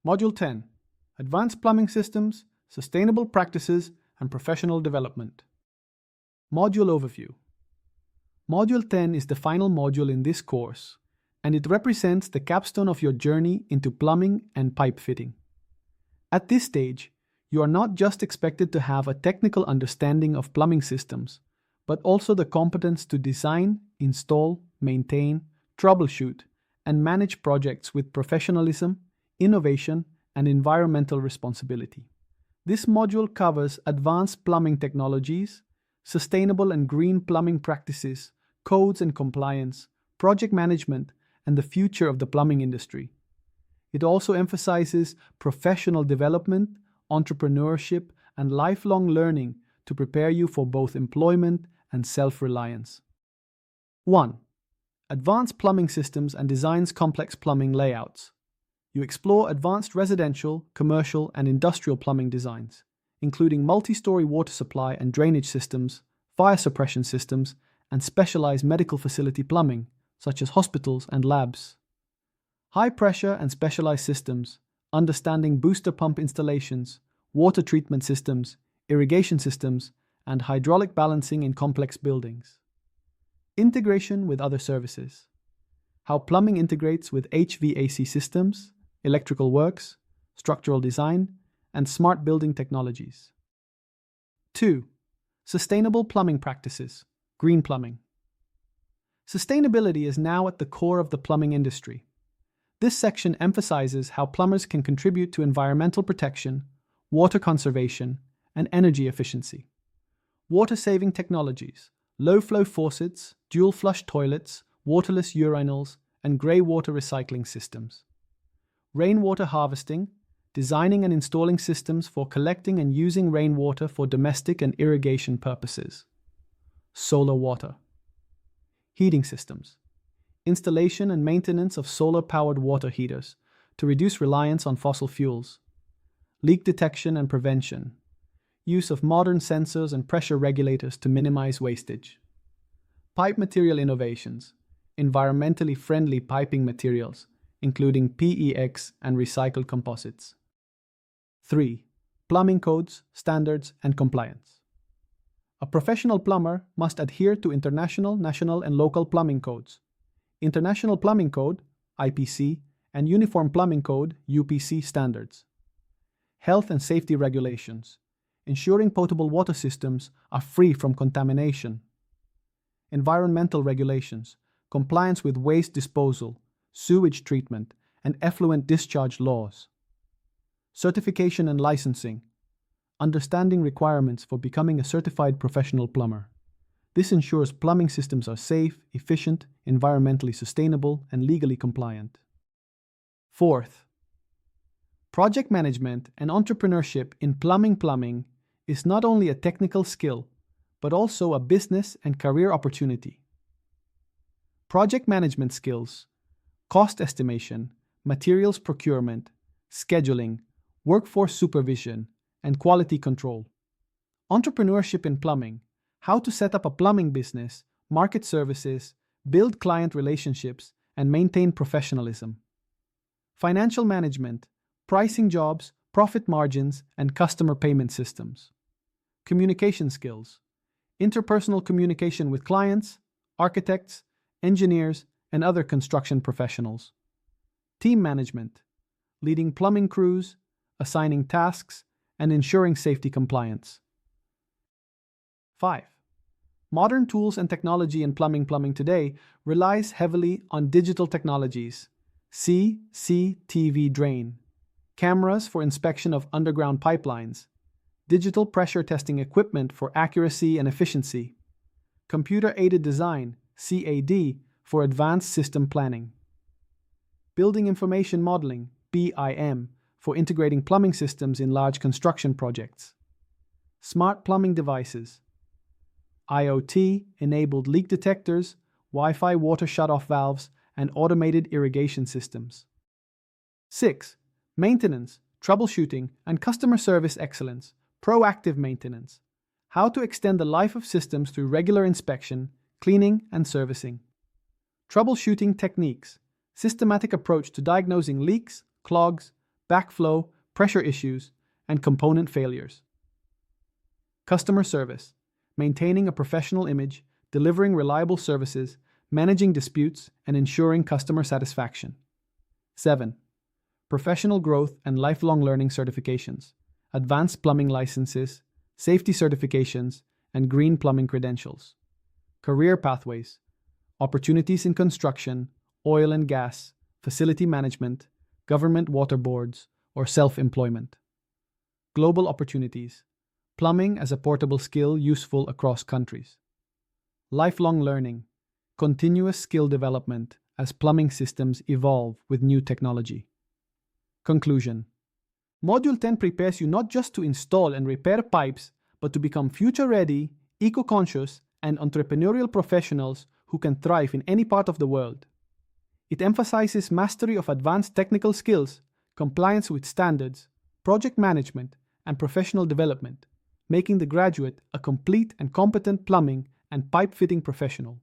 Module 10. Advanced Plumbing Systems, Sustainable Practices, and Professional Development. Module Overview. Module 10 is the final module in this course, and it represents the capstone of your journey into plumbing and pipe fitting. At this stage, you are not just expected to have a technical understanding of plumbing systems, but also the competence to design, install, maintain, troubleshoot, and manage projects with professionalism, innovation, and environmental responsibility. This module covers advanced plumbing technologies, sustainable and green plumbing practices, codes and compliance, project management, and the future of the plumbing industry. It also emphasizes professional development, entrepreneurship, and lifelong learning to prepare you for both employment and self-reliance. 1. Advanced plumbing systems and designs complex plumbing layouts. You explore advanced residential, commercial, and industrial plumbing designs, including multi-story water supply and drainage systems, fire suppression systems, and specialized medical facility plumbing, such as hospitals and labs. High pressure and specialized systems, understanding booster pump installations, water treatment systems, irrigation systems, and hydraulic balancing in complex buildings. Integration with other services. How plumbing integrates with HVAC systems, electrical works, structural design, and smart building technologies. 2. Sustainable plumbing practices, green plumbing. Sustainability is now at the core of the plumbing industry. This section emphasizes how plumbers can contribute to environmental protection, water conservation, and energy efficiency. Water-saving technologies, low-flow faucets, dual-flush toilets, waterless urinals, and grey water recycling systems. Rainwater harvesting, designing and installing systems for collecting and using rainwater for domestic and irrigation purposes. Solar water. Heating systems. Installation and maintenance of solar-powered water heaters to reduce reliance on fossil fuels. Leak detection and prevention. Use of modern sensors and pressure regulators to minimize wastage. Pipe material innovations. Environmentally friendly piping materials, including PEX and recycled composites. 3. Plumbing codes, standards, and compliance. A professional plumber must adhere to international, national, and local plumbing codes. International Plumbing Code, IPC, and Uniform Plumbing Code, UPC standards. Health and safety regulations, ensuring potable water systems are free from contamination. Environmental regulations, compliance with waste disposal, sewage treatment, and effluent discharge laws. Certification and licensing, understanding requirements for becoming a certified professional plumber. This ensures plumbing systems are safe, efficient, environmentally sustainable, and legally compliant. 4th, project management and entrepreneurship in plumbing is not only a technical skill, but also a business and career opportunity. Project management skills, cost estimation, materials procurement, scheduling, workforce supervision, and quality control. Entrepreneurship in plumbing, how to set up a plumbing business, market services, build client relationships, and maintain professionalism. Financial management, pricing jobs, profit margins, and customer payment systems. Communication skills, interpersonal communication with clients, architects, engineers, and other construction professionals. Team management, leading plumbing crews, assigning tasks, and ensuring safety compliance. 5. Modern tools and technology in plumbing today relies heavily on digital technologies. CCTV drain, cameras for inspection of underground pipelines, digital pressure testing equipment for accuracy and efficiency, computer-aided design, CAD, for advanced system planning, building information modeling, BIM, for integrating plumbing systems in large construction projects, smart plumbing devices, IoT-enabled leak detectors, Wi-Fi water shutoff valves, and automated irrigation systems. 6. Maintenance, troubleshooting, and customer service excellence, proactive maintenance, how to extend the life of systems through regular inspection, cleaning, and servicing. Troubleshooting techniques, systematic approach to diagnosing leaks, clogs, backflow, pressure issues, and component failures. Customer service, maintaining a professional image, delivering reliable services, managing disputes, and ensuring customer satisfaction. 7. Professional growth and lifelong learning certifications, advanced plumbing licenses, safety certifications, and green plumbing credentials. Career pathways, opportunities in construction, oil and gas, facility management, government water boards, or self-employment. Global opportunities, plumbing as a portable skill useful across countries. Lifelong learning, continuous skill development as plumbing systems evolve with new technology. Conclusion. Module 10 prepares you not just to install and repair pipes, but to become future-ready, eco-conscious, and entrepreneurial professionals who can thrive in any part of the world. It emphasizes mastery of advanced technical skills, compliance with standards, project management, and professional development, making the graduate a complete and competent plumbing and pipe fitting professional.